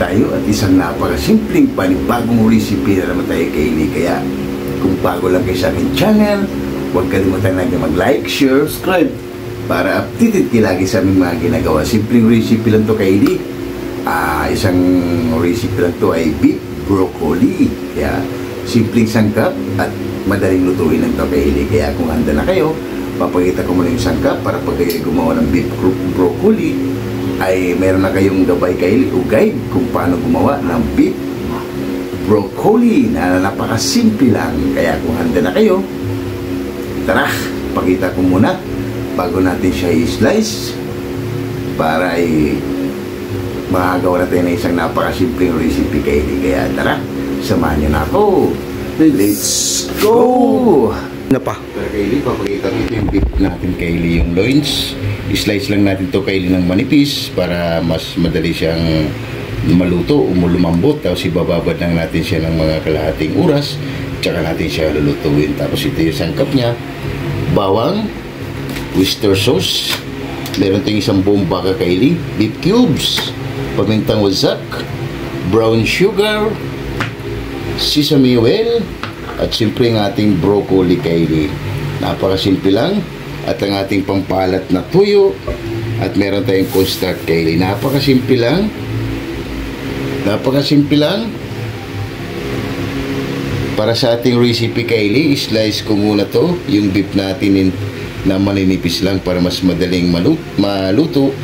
tayo at isang napakasimpleng panibagong recipe na naman tayo Kaylee. Kaya kung bago lang kayo sa aking channel, huwag kalimutan natin mag-like, share, subscribe para updated kayo lagi sa aming mga ginagawa. Simpleng recipe lang to Kaylee. Isang recipe lang to ay beef broccoli. Kaya simpleng sangkap at madaling lutuin lang to Kaylee. Kaya kung handa na kayo, papakita ko muna yung sangkap para pag kayo gumawa ng beef broccoli ay meron na kayong gabay Kaylee o guide kung paano gumawa ng beef broccoli na napakasimple lang. Kaya kung handa na kayo, tara, pakita ko muna bago natin siya i-slice para ay makagawa natin ng isang napakasimpleng recipe Kaylee. Kaya tara, samahan niyo na ako. Let's go! Na pa. Pero Kaylee, papakita dito yung beef natin Kaylee, yung loins. I-slice lang natin to Kaylee ng manipis para mas madali siyang maluto o lumambot. Tapos ibababad lang natin siya ng mga kalahating oras. Tsaka natin siya lulutuin. Tapos ito yung sangkap niya. Bawang, oyster sauce, meron tayong isang buong baka Kaylee, beef cubes, pamintang wasak, brown sugar, sesame oil, at siyempre ang ating broccoli Kaylee. Napakasimple lang. At ang ating pampalat na tuyo. At meron tayong cornstarch Kaylee. Napakasimple lang. Napakasimple lang. Para sa ating recipe Kaylee, slice ko muna to yung beef natin na maninipis lang para mas madaling maluto.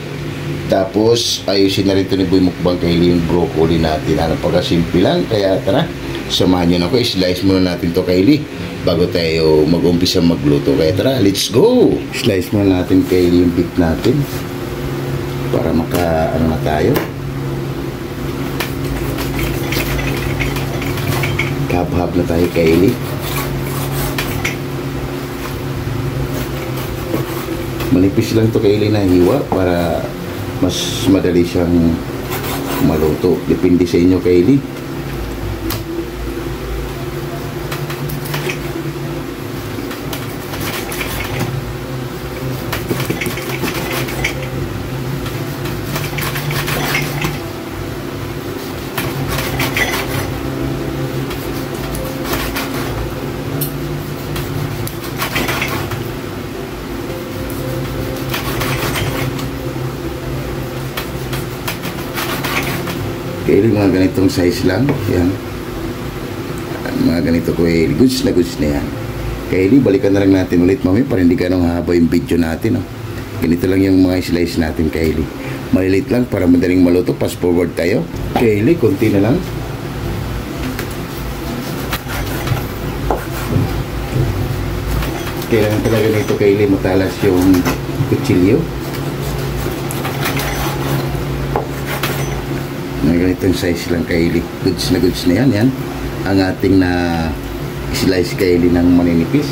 Tapos ayusin na rin ito ni Boy Mukbang Kaylee yung broccoli natin. Napakasimple lang. Kaya tara, samahan nyo na ako. Slice muna natin to Kaylee bago tayo mag-umpisa magluto. Kaya tara, let's go! Slice muna natin Kaylee yung beef natin para maka-ano na tayo. Hab-hab na tayo Kaylee. Manipis lang to Kaylee na hiwa para mas madali siyang maluto. Depende sa inyo Kaylee. Kaylee, mga ganitong size lang. Yan. Mga ganito ko goods na yan. Kaylee, balikan na lang natin ulit mami para hindi ganong haba yung video natin. Oh. Ganito lang yung mga slice natin Kaylee. Malilit lang para madaling maluto. Fast forward tayo. Kaylee, konti na lang. Kailangan talaga nito Kaylee matalas yung kutsilyo. Ganitong size lang Kaylee. Goods na yan. Yan ang ating na slice Kaylee ng maninipis.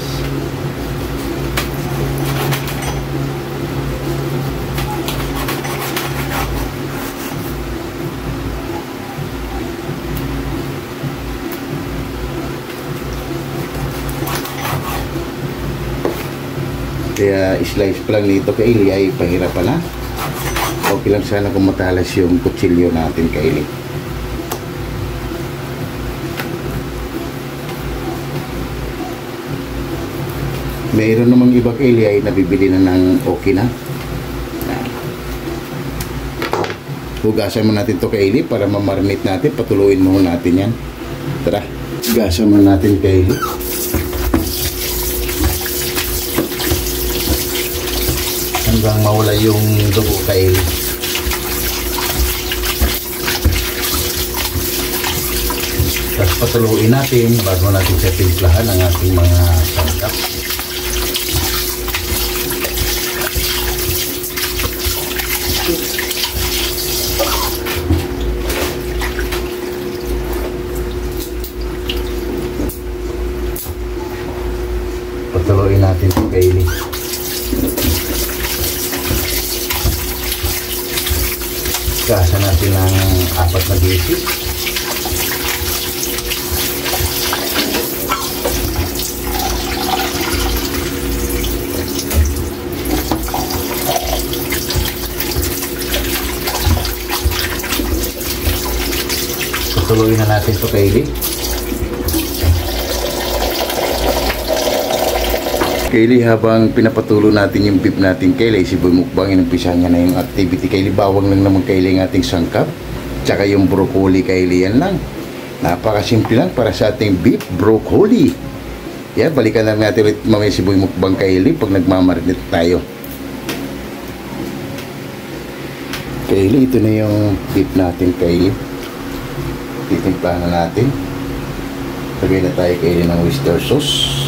Kaya slice pa lang nito Kaylee ay pahirapan na. Okay lang sana kung matalas yung kutsilyo natin Kaylee. Mayroon namang iba Kaylee ay nabibili na ng okay na. Hugasan mo natin to Kaylee para mamarinate natin. Patuluin mo natin yan. Tara, hugasan mo natin Kaylee. Hanggang mawala yung dugo Kaylee. Tapos patuluin natin bago natin siya timplahan ang ating mga sangkap. Patuluin natin ito Kaylee. Gasa natin ng 4 na beses. Pakuluin na natin ito, Kaylee. Kaylee, habang pinapatulo natin yung beef natin, Kaylee, si Boy Mukbang, inumpisa niya na yung activity, Kaylee. Bawang lang naman, Kaylee, ng ating sangkap. Tsaka yung broccoli, Kaylee, yan lang. Napakasimple lang para sa ating beef broccoli. Yan, balikan lang natin ulit mamaya si Boy Mukbang, Kaylee, pag nagmamarinate tayo. Kaylee, ito na yung beef natin, Kaylee. Titimplahan na natin. Lagay na tayo, Kaylee, ng oyster sauce.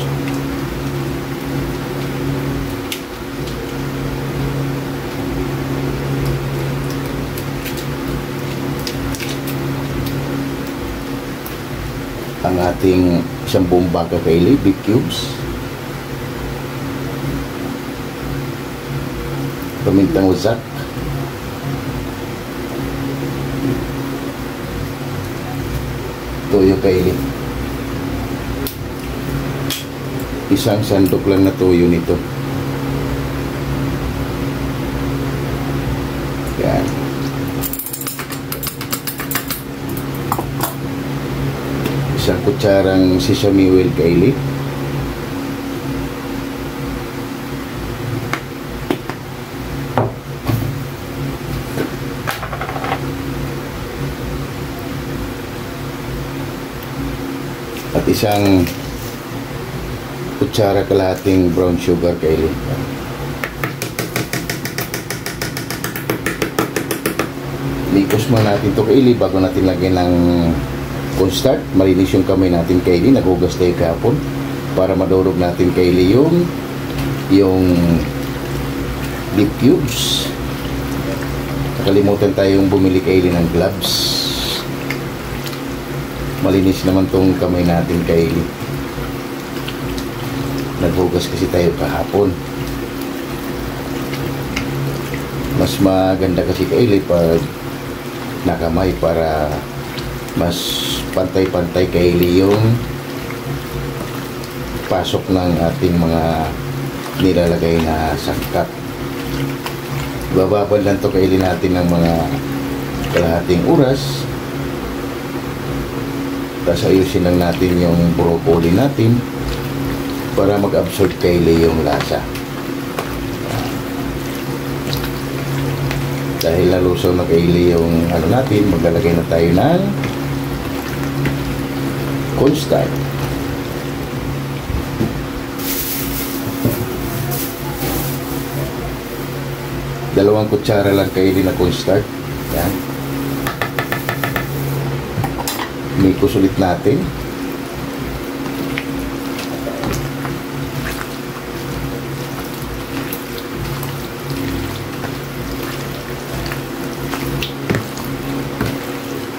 Ang ating isang buong baga, Kaylee, beef cubes. Pamintang uzak. Toyo, Kaylee. Isang sandok lang na toyo nito. Yan. Isang kutsarang sesame oil, Kaylee. At isang kutsara kalahating brown sugar, Kaylee. Likos mo natin ito, Kaylee, bago natin lagyan ng cornstarch. Malinis yung kamay natin, Kaylee. Naghugas tayo kahapon para madurog natin, Kaylee, yung beef cubes. Nakalimutan tayong bumili, Kaylee, ng gloves. Malinis naman tong kamay natin, Kaylee. Naghugas kasi tayo kahapon. Mas maganda kasi, Kaylee, pag nakamay para mas pantay-pantay, Kaylee, yung pasok ng ating mga nilalagay na sangkap. Bababad lang to, Kaylee, natin ng mga kalahating oras. Tapos ayusin lang natin yung broccoli natin para mag-absorb, Kaylee, yung lasa. Dahil nalusaw na, Kaylee, yung ano natin, maglalagay na tayo ng cornstarch. Dalawang kutsara lang, Kaylee, na cornstarch. Yan. Mikos ulit natin.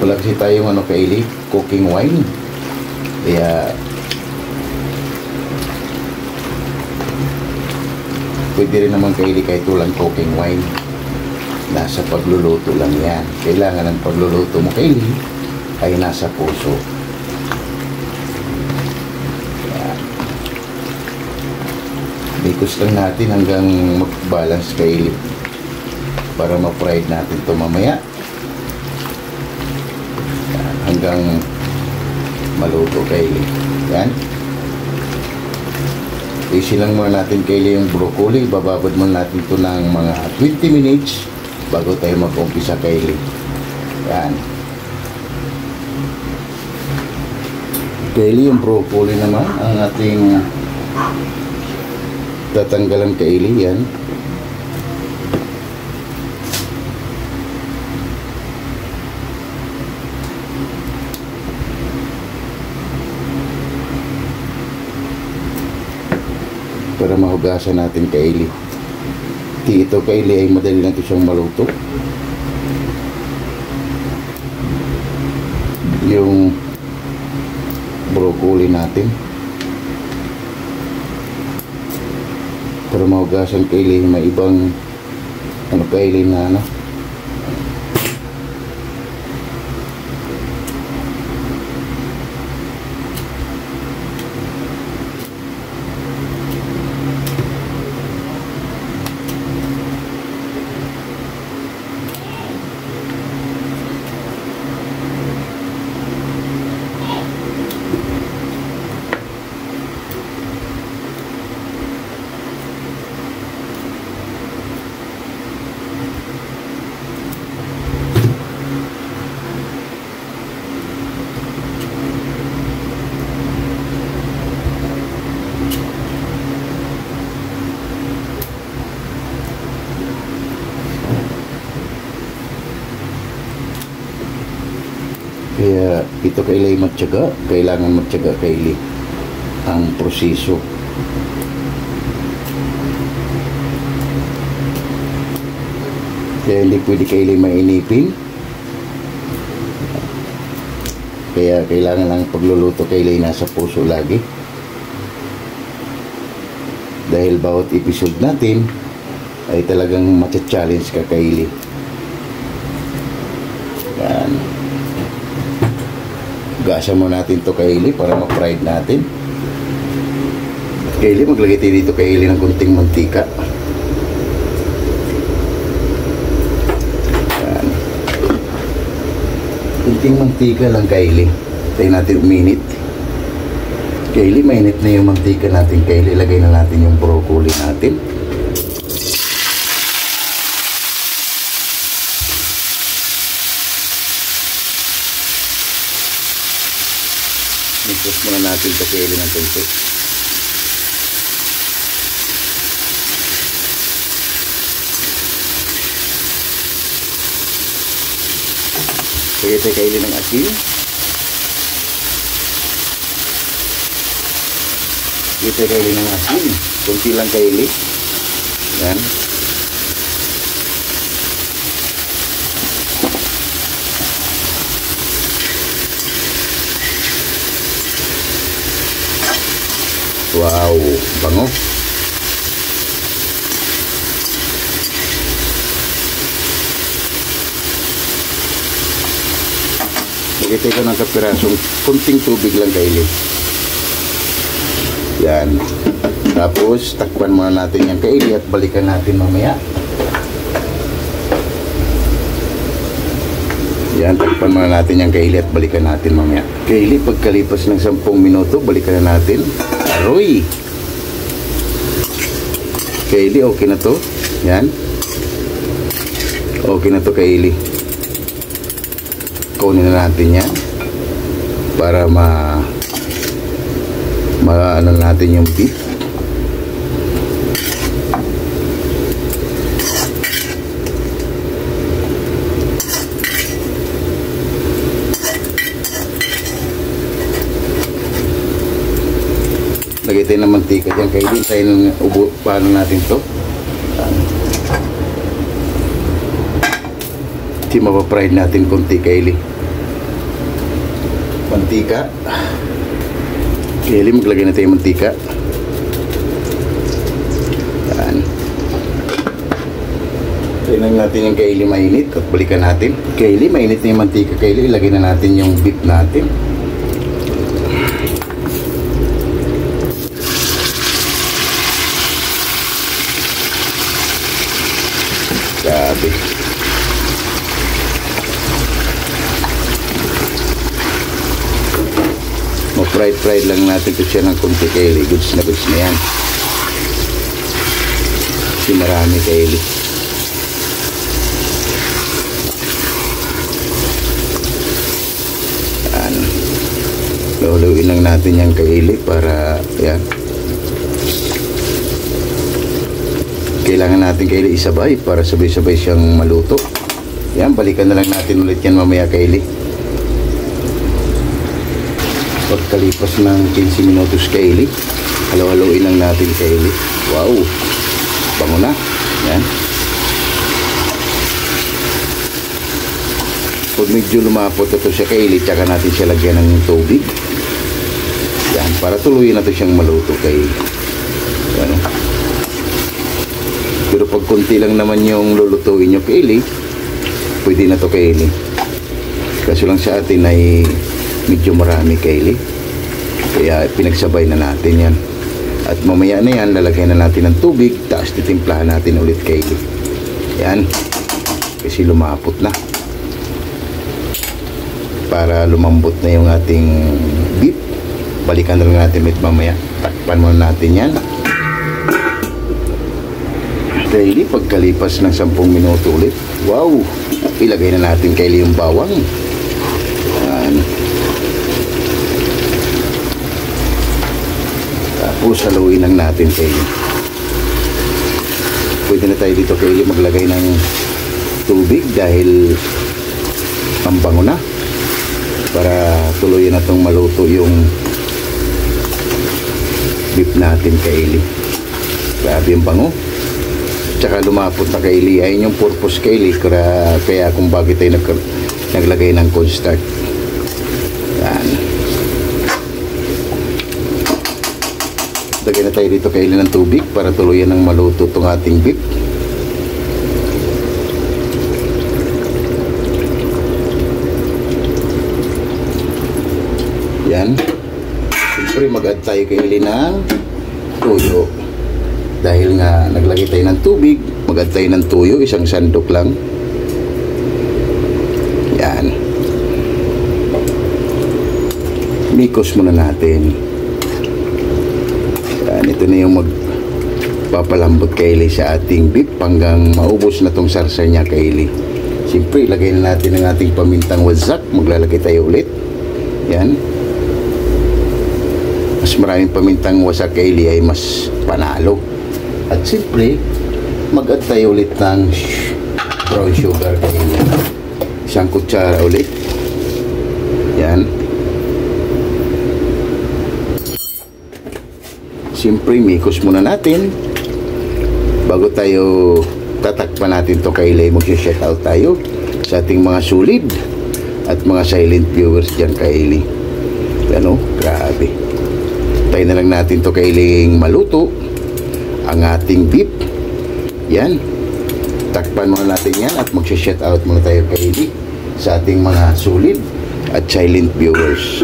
Wala kasi tayong ano, Kaylee, cooking wine. Kaya pwede rin naman, Kaylee, kahit walang cooking wine. Nasa pagluluto lang yan. Kailangan ng pagluluto mo, Kaylee, ay nasa puso. Yan. Bikos lang natin hanggang mag-balance, Kaylee, para ma-fried natin ito mamaya. Yan. Hanggang maluto, Kaylee. Yan. Easy lang muna natin, Kaylee, yung broccoli. Bababad muna natin ito ng mga 20 minutes bago tayo mag-umpisa, Kaylee. Yan. Kaylee, yung broccoli naman ang ating tatanggalan, Kaylee. Yan. Para mahugasan natin, Kaylee. Ito, Kaylee, ay madali lang ito siyang maluto. Yung broccoli natin, para mahugasan, Kaylee, may ibang ano, Kaylee, na ano, ito Kaylee matyaga. Kailangan matyaga Kaylee ang proseso. Kaya hindi pwede Kaylee mainipin. Kaya kailangan lang pagluluto Kaylee nasa puso lagi. Dahil bawat episode natin ay talagang matcha-challenge ka Kaylee. Yan. Gasan mo natin to Kaylee para ma-fried natin. Kaylee, maglagay tayo dito Kaylee ng kunting mantika. Yan. Kunting mantika lang Kaylee. Tayo natin uminit. Kaylee, mainit na yung mantika natin Kaylee. Ilagay na natin yung broccoli natin. Mix muna natin ito Kaylee ng konti. Lagay tayo Kaylee ng asin. Lagay tayo Kaylee ng asin. Kunti lang Kaylee. Yan. Wow, bango. Lagay tayo ng kapirasong kunting tubig lang Kaylee. Yan. Tapos takpan muna natin yung Kaylee at balikan natin mamaya. Yan, takpan muna natin yung Kaylee at balikan natin mamaya. Kaylee, pagkalipas ng 10 minuto, balikan na natin. Aroy! Kaylee, okay na to. Yan. Okay na to Kaylee. Kunin na natin yan. Para ano natin yung beef. Lagay tayo ng mantika dyan Kaylee. Tayo ng ubo. Paano natin to? Kasi mapapride natin konti Kaylee. Mantika. Kaylee, maglagay na tayo mantika. Yan. Tingnan natin yung Kaylee mainit at balikan natin. Kaylee, mainit na yung mantika Kaylee. Ilagay na natin yung beef natin. Grabe. Ma-fried lang natin ito siya ng konti Kaylee. Goods na yan. Kasi marami Kaylee. Yan. Luluin lang natin yung Kaylee para yan. Kailangan natin Kaylee isabay para sabay-sabay siyang maluto. Yan, balikan na lang natin ulit yan mamaya Kaylee. Pagkalipas ng 15 minutos Kaylee, halo-haloin lang natin Kaylee. Wow, bango na. Yan. Pag medyo lumapot ito siya Kaylee, tsaka natin siya lagyan ng tubig. Yan, para tuluyin na ito siyang maluto Kaylee. Yan. Pero pag konti lang naman yung lulutuin nyo Kaylee, pwede na to Kaylee. Kaso lang sa atin ay medyo marami Kaylee. Kaya pinagsabay na natin yan. At mamaya na yan, lalagyan na natin ng tubig, tapos titimplahan natin ulit Kaylee. Yan. Kasi lumapot na. Para lumambot na yung ating beef. Balikan na lang natin ulit mamaya. Takpan muna natin yan. Kaylee, pagkalipas ng 10 minuto ulit. Wow! Ilagay na natin Kaylee yung bawang. Yan. Tapos haluin lang natin Kaylee. Pwede na tayo dito Kaylee maglagay ng tubig dahil ang bango na. para tuluyan na itong maluto yung beef natin, Kaili. Grabe yung bango. Tsaka lumapot na, Kaili. Ayun yung purpose, Kaili. Kaya kung bakit tayo naglagay ng cornstarch. Yan. Lagay na tayo dito, Kaili, ng tubig para tuluyan ng maluto itong ating beef. Yan. Siyempre mag-add tayo, Kaili, ng tuyo. Dahil nga naglagay tayo ng tubig, mag-add tayo ng tuyo, isang sandok lang. Yan. Mikos muna natin. Yan, ito na yung magpapalambot, Kaili, sa ating beef hanggang maubos na tong sarsa niya, Kaili. Siyempre, ilagay na natin ang ating pamintang wasak. Maglalagay tayo ulit. Yan. Mas maraming pamintang wasak, Kaili, ay mas panalo. At siyempre, mag-add tayo ulit ng brown sugar, Kaili. Isang kutsara ulit. Yan. Siyempre, mikos muna natin. Bago tayo tatakpan natin ito, Kaili, mag-shout out tayo sa ating mga solid at mga silent viewers dyan, Kaili. Ano? Grabe. Tayo na lang natin ito, Kaili, maluto ang ating beef. Yan. Takpan muna natin yan at mag-shout out muna tayo, Kaili, sa ating mga solid at silent viewers.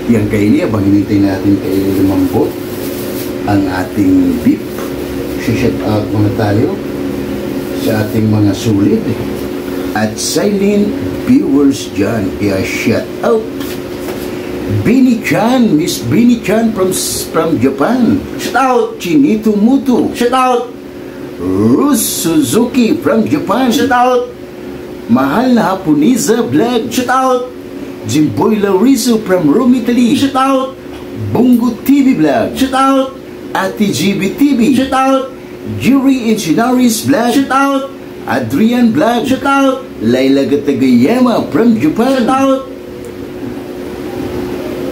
Yan, Kaili, abang hinintay natin, Kaili, lumambot ang ating beef. Shout out muna tayo sa ating mga solid at silent viewers dyan. Kaya shout out Bini Chan, Miss Bini Chan from Japan. Shout out Chinito Mutu. Shout out Rus Suzuki from Japan. Shout out Mahal na Haponiza Vlog. Shout out Jimboy Lauriso from Rome, Italy. Shout out Bungo TV Vlog. Shout out Ate GB TV. Shout out Jury Engineers Vlog. Shout out Adrian Vlog. Shout out Laila Gatagayama from Japan. Shout out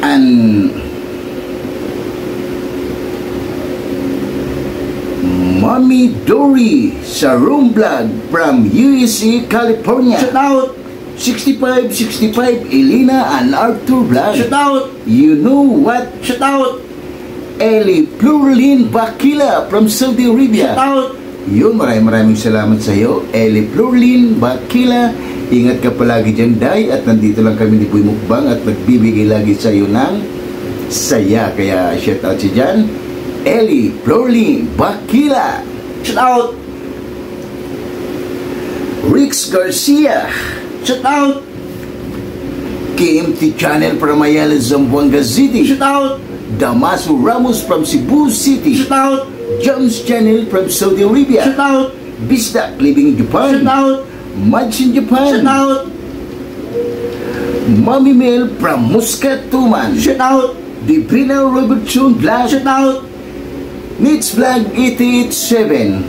and Mommy Dory sa Room Vlog from USA, California. Shout out 6565 Elena and Arthur Vlog. Shout out You Know What. Shout out Eli Plurlin Bakila from Saudi Arabia. Shout out yun, maraming salamat sa iyo, Eli Plurlin Bakila. Ingat ka palagi dyan, Day, at nandito lang kami ni Boy Mukbang at nagbibigay lagi sa iyo ng saya. Kaya shout out si dyan, Eli Plurlin Bakila. Shout out Rix Garcia. Shout out KMT Channel from Ayala, Zamboanga City. Shout out Damaso Ramos from Cebu City. Shout out Jones Channel from Saudi Arabia. Shout out Bisdak living in Japan. Shout out Mads in Japan. Shout out Mommy Mel from Muscat, Tuman. Shout out Debrina Robertson Vlog. Shout out Nits Vlog 887.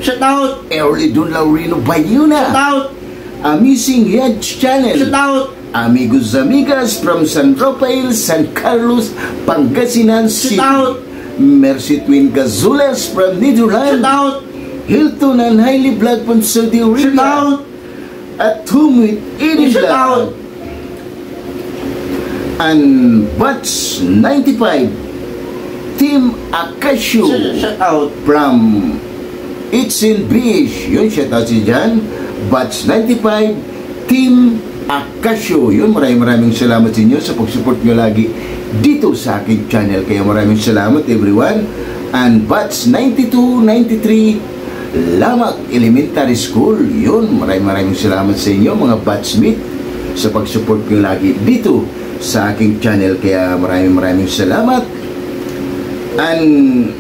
Shout out Early Don Laurino Bayuna. Shout out Amazing Yads Channel. Shout out Amigos Amigas from San Rafael, San Carlos, Pangasinan City. Shout out Mercy Twin Gazulas from Netherlands. Shout out Hilton and Hailey Vlog from Saudi Arabia. Shout out at home with Eddie Vlog. And Bats 95 Team Akashu. Shout out from It's in Beach. Yun, shout out si Jan. Bats 95 Team Akashu. Yun, maraming salamat sa inyo sa pag-support nyo lagi dito sa aking channel. Kaya maraming salamat, everyone. And Bats 92, 93 Lamak Elementary School. Yun, maraming salamat sa inyo, mga batchmate, sa pag-support nyo lagi dito sa aking channel. Kaya maraming salamat. And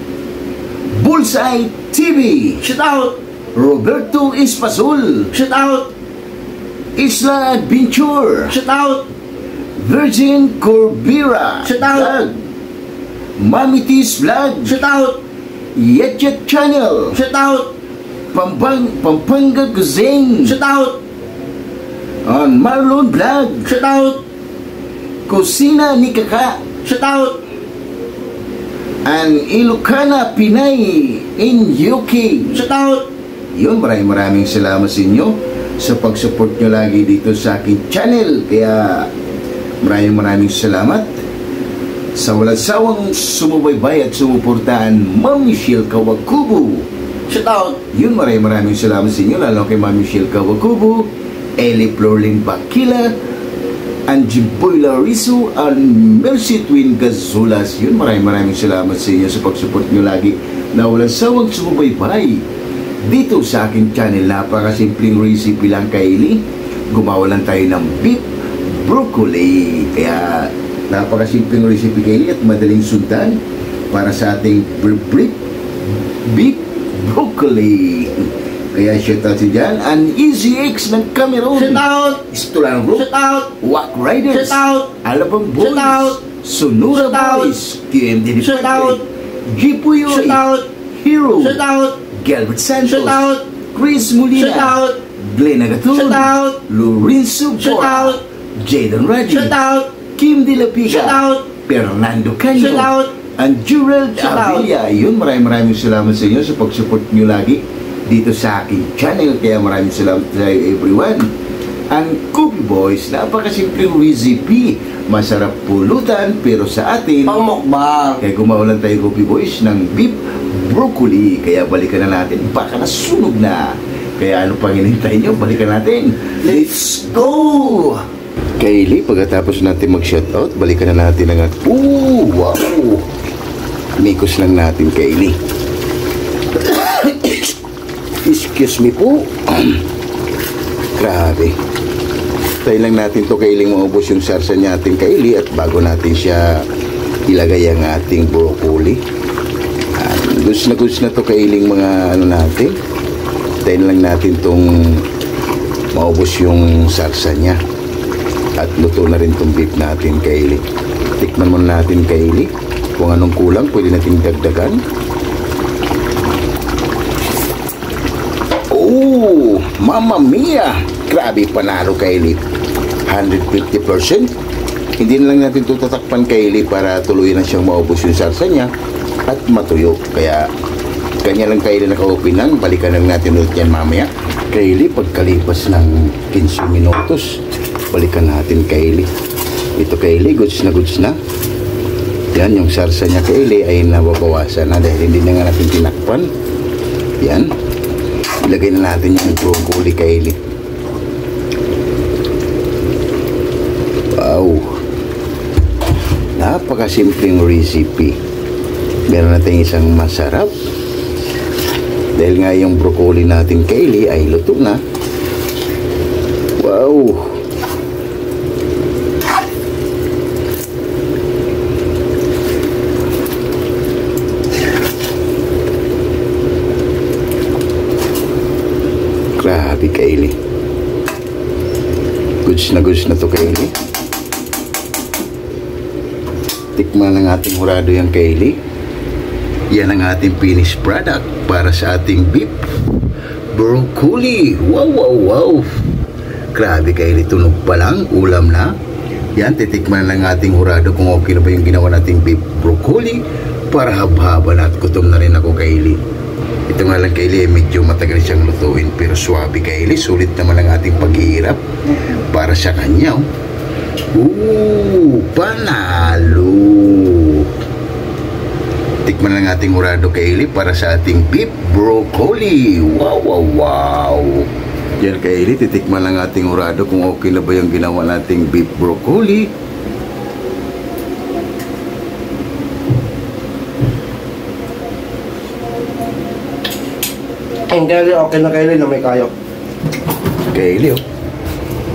Bullseye TV. Shout out Roberto Espasol. Shout out Isla Adventure. Shout out Virgin Corbera. Shout out Mamitis Vlog. Shout out Yetchet Channel. Shout out Pampanga Guzeng. Shout out On Marlon Vlog. Shout out. Kusina ni Kaka. Shout out. Ang Ilocana Pinay in UK. Shout out. Yun, maraming salamat sa inyo sa pag-support nyo lagi dito sa aking channel. Kaya maraming salamat sa walang sawang sumubaybay at sumuportahan, Ma'am Michelle Kawakubo. Shout out. Yun, maraming salamat sa inyo, lalo kay Ma'am Michelle Kawakubo, Ellie Florlin Bakila, Angie Boy Lariso, and Mercy Twin Gazulas. Yun, maraming salamat sa inyo sa pag-support nyo lagi na walang sawang sumubaybay dito sa aking channel. Napakasimpleng recipe lang, Kylie. Gumawa lang tayo ng beef broccoli. Kaya napakasimpleng recipe, Kylie, at madaling sundan para sa ating beef broccoli. Kaya shout out si Jan and Easy X ng Cameroon. Shout out. Istulang Group. Shout out. Wack Riders. Shout out. Alabang Boys. Shout out. Sonora Shout out. Boys. QMD Shout out. Jipuyo. Shout out. Hero. Shout out. Gilbert Santos. Shout out. Chris Molina. Shout out. Glenn Agaton. Shout out. Lorenzo Shout Bora. out. Jaden Raji. Shout out. Kim De La Piga. Shout out. Fernando Canyo. Shout out. And Jurel Shout out. Avila. Yun, maraming salamat sa inyo sa pag-support nyo lagi dito sa aking channel. Kaya maraming salamat sa everyone. Ang Kopi Boys, napakasimpleng recipe, masarap pulutan, pero sa atin Pangmukbang. kaya gumawa lang tayo, Kopi Boys, ng beef broccoli. Kaya balikan na natin, baka nasunog na. Kaya ano pang hinintay nyo, balikan natin. Let's go! Kylie, pagkatapos natin mag-shoutout, balikan na natin ang wow! Mikos lang natin, Kylie. Excuse me po. Grabe. Tayo lang natin to, Kylie, maubos yung sarsa niya ating Kylie, at bago natin siya ilagay ang ating broccoli. Goods na to, Kylie, mga ano natin. Tayo lang natin tong maubos yung sarsa niya. At luto na rin tong beef natin, Kylie. Tikman muna natin, Kylie, kung anong kulang, pwede natin dagdagan. Oh, Mamma Mia! Grabe, panalo, Kylie. 150%. Hindi na lang natin ito tatakpan, Kylie, para tuluyan na siyang maubos yung sarsa niya at matuyo. Kaya, ganyan lang, Kylie, naka-openan. Balikan lang natin ulit yan mamaya. Kylie, pagkalipas ng 15 minutos, balikan natin, Kylie. Ito, Kylie, goods na. Yan, yung sarsa niya, Kylie, ay nababawasan na dahil hindi na nga natin tinakpan. Yan. Ilagay na natin yung broccoli, Kylie. Wow. Napakasimpleng recipe. Meron natin isang masarap. Dahil nga yung broccoli natin, Kylie, ay luto na. Wow. Grabe, Kylie. Goods na to, Kylie. Tikman ng ating hurado yung Kylie. Yan ang ating finished product para sa ating beef broccoli. Wow. Grabe, Kylie. Tunog pa lang, ulam na. Yan, titikman ng ating hurado kung okay na ba yung ginawa nating beef broccoli para haba-haba na at gutom na rin ako, Kylie. Ito nga lang, Kylie, medyo matagal siyang lutuin, pero swabe, Kylie. Sulit naman ang ating paghihirap para sa kanya. Panalo. Tikman lang ating hurado, Kylie, para sa ating beef broccoli. Wow. Yan, Kylie, titikman lang ating hurado kung okay na ba yung ginawa nating beef broccoli. Ang Kylie, okay na, Kylie, na may kayo. Kylie,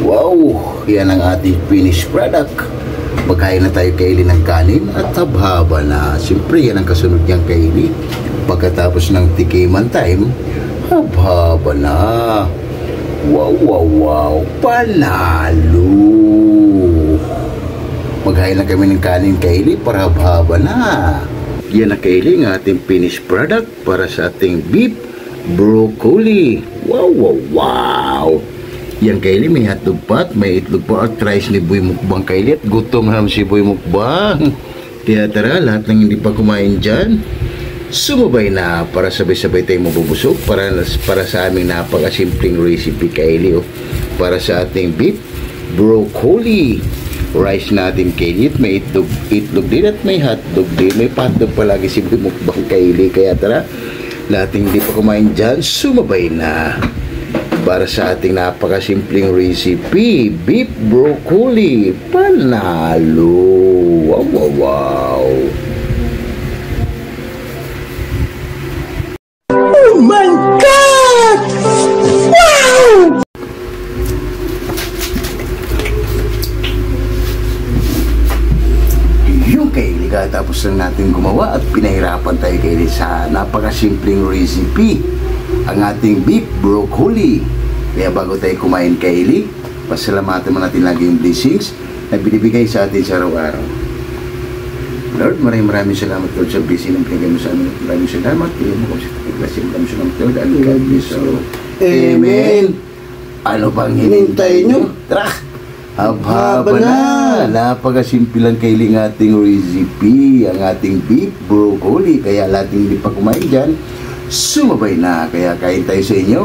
wow, yan ang ating finished product. Magkain na tayo, Kylie, ng kanin at haba na. Siyempre, yan ang kasunod niyang, Kylie. Pagkatapos ng tikiman time, haba na. Wow, panalo. Magkain na kami ng kanin, Kylie, para haba na. Yan na, Kylie, ang ating finished product para sa ating beef broccoli. Wow. Yan Kylie, may hotdog pa at may itlog pa at rice ni Boy Mukbang Kylie. At gutom na naman si Boy Mukbang. Kaya tara, lahat ng hindi pa kumain dyan, sumabay na para sabay-sabay tayo mabubusog para sa aming napakasimpleng recipe Kylie. Para sa ating beef broccoli rice natin Kylie. May itlog din at may hotdog din. May hotdog palagi si Boy Mukbang Kylie. Kaya tara, lahat ng hindi pa kumain dyan, sumabay na para sa ating napakasimpleng recipe, beef broccoli. Panalo! Wow, wow, wow! Oh my God! Wow! Yung Kylie, tapos lang natin gumawa at pinahirapan tayo Kylie sa napakasimpleng recipe, ang ating beef broccoli. Kaya bago tayo kumain Kylie, pasalamatan mo natin lagi yung blessings na binibigay sa atin sa araw-araw. Lord, maraming salamat Lord sa blessing ng pinigay mo sa amin. Maraming salamat. Maraming salamat Lord. And God bless you. Amen. Ano bang hinintay nyo? Tara! Haba na! Napakasimple lang Kylie ng ating recipe, ang ating beef broccoli. Kaya lahat hindi pa kumain dyan, sumabay na. Kaya kain tayo sa inyo.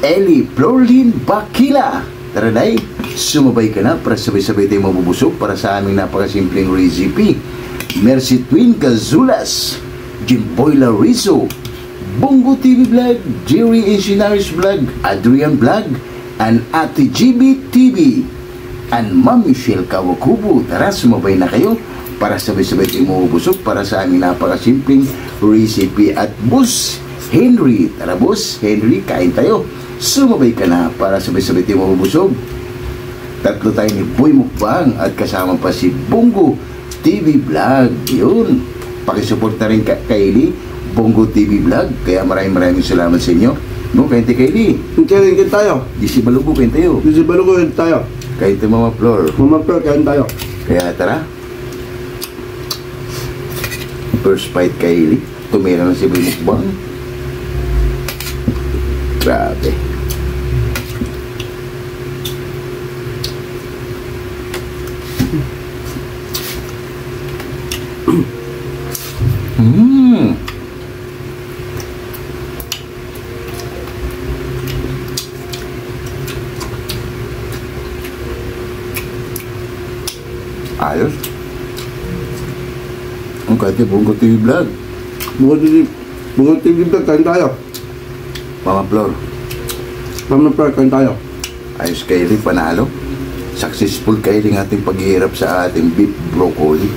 Eli Florlin Bakila. Tara day, sumabay ka na para sabay-sabay tayo mabubusog para sa aming napakasimpleng recipe. Mercy Twin Cazulas, Jimboy Larizo, Bongo TV Vlog, Jerry Enchinares Vlog, Adrian Vlog, and Ate GB TV, and Ma'am Michelle Kawakubo. Tara, sumabay na kayo para sabay-sabay tayo mabubusog para sa aming napakasimpleng recipe. At Boss Henry, tara Boss Henry, kain tayo. Sumabay ka na para sabay-sabay tayo mabubusog. Tatlo tayo ni Boy Mukbang at kasama pa si Bongo TV Vlog. Yun, pakisupport na rin Kylie, Bongo TV Vlog. Kaya maraming salamat sa inyo. No, kain tayo Kylie. Kain tayo. Disi Balugo, kain tayo. Disi Balugo, kain tayo. Kain tayo Mama Flor. Mama Flor, kain tayo. Kaya tara. First bite Kylie. Tumira na si Boy Mukbang. Grabe. Ayos. Ang kati Bongo TV Vlog. Bongo TV Vlog, kain tayo. Mama Flor. Mama Flor, kain tayo. Ayos Kylie, panalo. Successful Kylie ng ating paghihirap sa ating beef broccoli.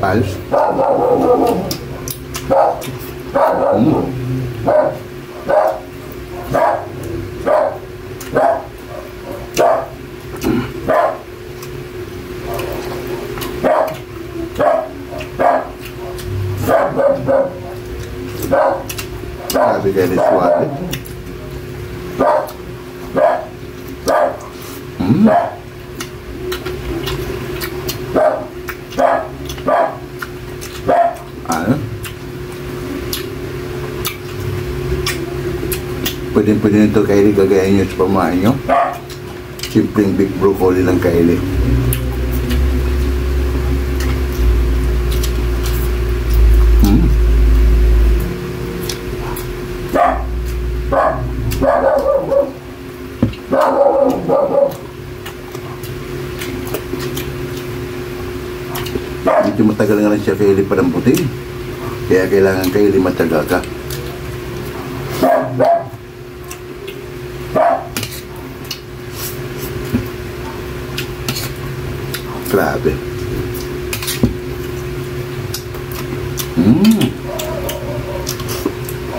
Ayos. Sabi kayo ni Suwate. Pwede nito Kylie, gagayain nyo sa pamain nyo. Simpleng beef broccoli lang Kylie. Medyo matagal nga lang siya Kylie palambutin. Kaya kailangan Kylie matagal ka. Grabe.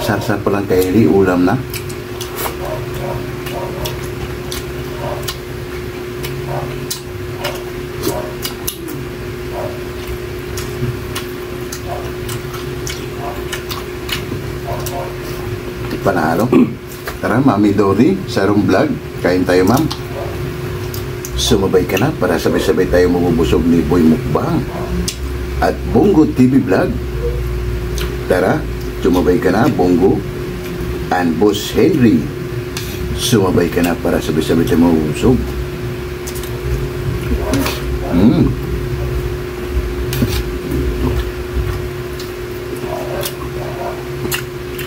Sarsa pa lang Kylie, ulam na. Panalo. Tara, Mami Dory, Sarong Vlog. Kain tayo, ma'am. Sumabay ka na para sabay-sabay tayo mabubusog ni Boy Mukbang at Bongo TV Vlog. Tara, sumabay ka na, Bongo and Boss Henry. Sumabay ka na para sabay-sabay tayo mabubusog.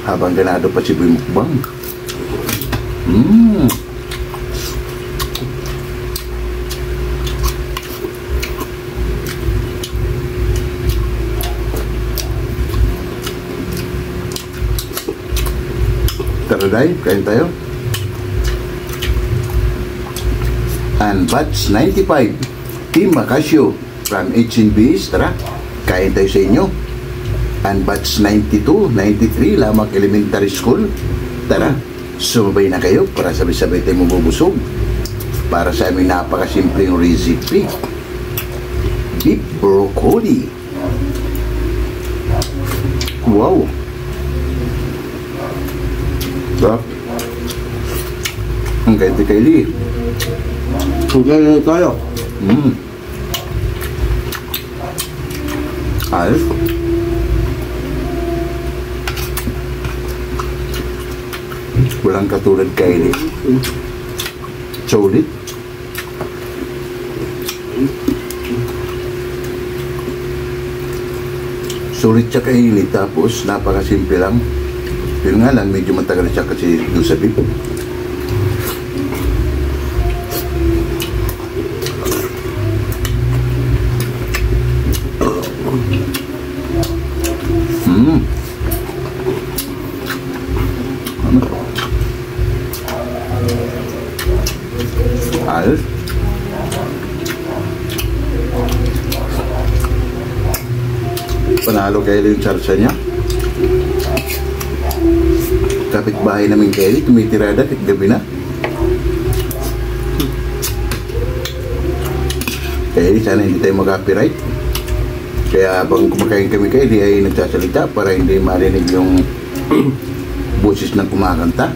Habang ganado pa si Boy Mukbang. Tara day, kain tayo. And batch 95, Team Macasio from HNBs, tara, kain tayo sa inyo. And batch 92, 93, Lamak Elementary School, tara, sumabay na kayo para sabay-sabay tayo mabubusog para sa aming napakasimpleng recipe. Beef broccoli. Wow! Sarap. Ang kahit kay Lee. Sugay na tayo. Ayos. Walang katulad kay Lee. Solid. Sulit siya kay Lee, tapos napakasimple lang. Yun nga lang, medyo matagal siya kasi doon sa beef. Ayos. Panalo kayo yung sarsa niya. Kapitbahay namin kayo, tumitirada kahit gabi na. Kaya sana hindi tayo mag-copyright. Kaya habang kumakain kami kayo, di ay nagsasalita para hindi marinig yung boses ng kumakanta.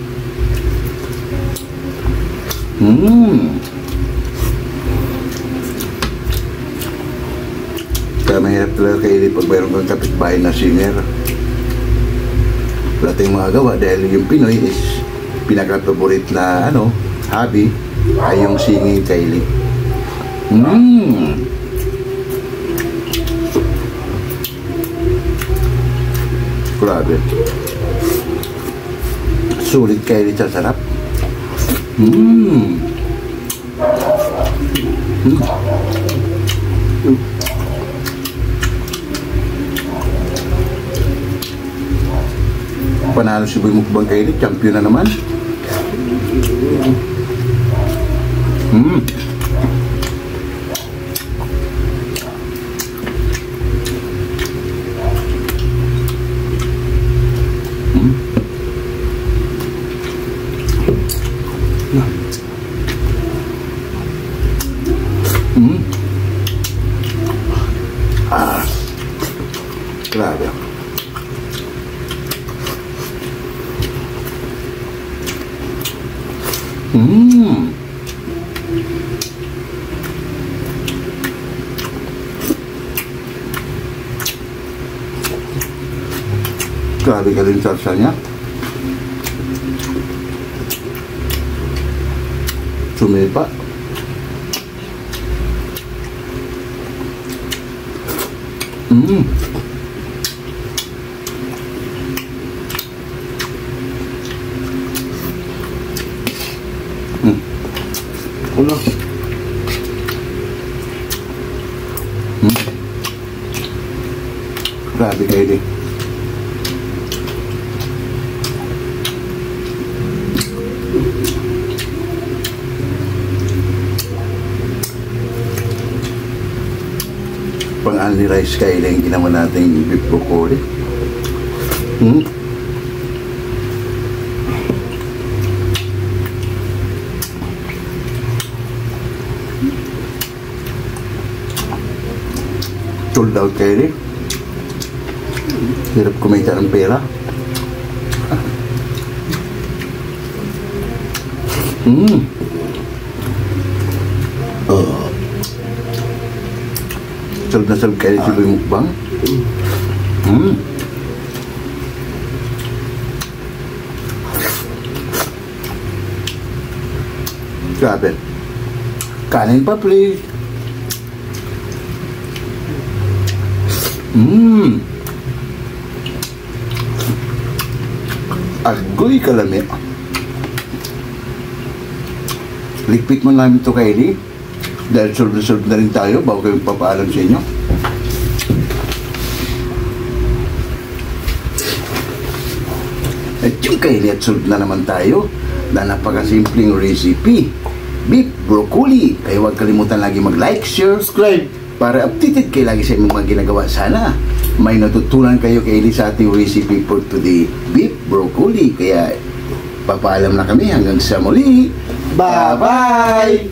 Kaya mahirap talaga kayo pag mayroon kang kapitbahay na singer. Wala tayong magagawa dahil yung Pinoy is pinaka-favorite na hobby ay yung singing, Kylie. Grabe. Sulit, Kylie, sa sarap. Panalo si Boy Mukbang kayo, champion na naman. Grabe. Grabe ka rin sarsa niya. Sumipa. Ano? Grabe kayo din. Pang-only rice kayo lang ginawa natin yung beef broccoli. Sold out kayo rin. Hirap kumita ng pera. Mm. Sarap na sarap kayo si Boy Mukbang. Mm. Grabe. Kanin pa, please. Mmm. Agoy kalami. Likpit mo namin ito, Kylie. Dahil solve na rin tayo bago kayo papaalam sa inyo. At yung Kylie at solve na naman tayo na napakasimpleng recipe. Beef broccoli. Kaya huwag kalimutan lagi mag-like, share, subscribe para updated kayo lagi sa inyong mga ginagawa. Sana may natutunan kayo Kylie sa ating recipe for today. Beef broccoli. Kaya papaalam na kami hanggang sa muli. Bye-bye!